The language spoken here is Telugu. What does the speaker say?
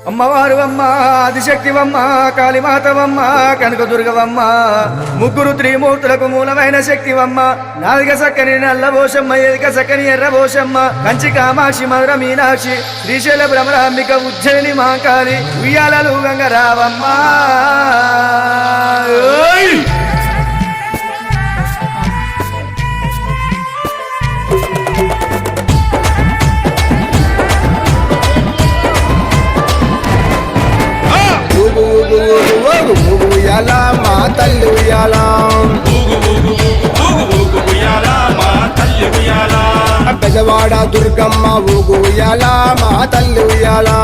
అమ్మవారు అమ్మ ఆదిశక్తివమ్మ కాళీమాతవమ్మ కనకదుర్గవమ్మ ముగ్గురు త్రిమూర్తులకు మూలమైన శక్తివమ్మ నాలుగ సక్కని నల్లబోషమ్మ ఎదిక సక్కని ఎర్రబోషమ్మ కంచి కామాక్షి మధుర మీనాక్షి శ్రీశైల భ్రమరాంబిక ఉజ్జయిని మాంకాళి ఉయ్యాలలు గంగరావమ్మ ఉయ్యాలా మా తల్లి ఉయ్యాలా బెజవాడ దుర్గమ్మ ఊగు ఉయ్యాలా మా తల్లి ఉయ్యాలా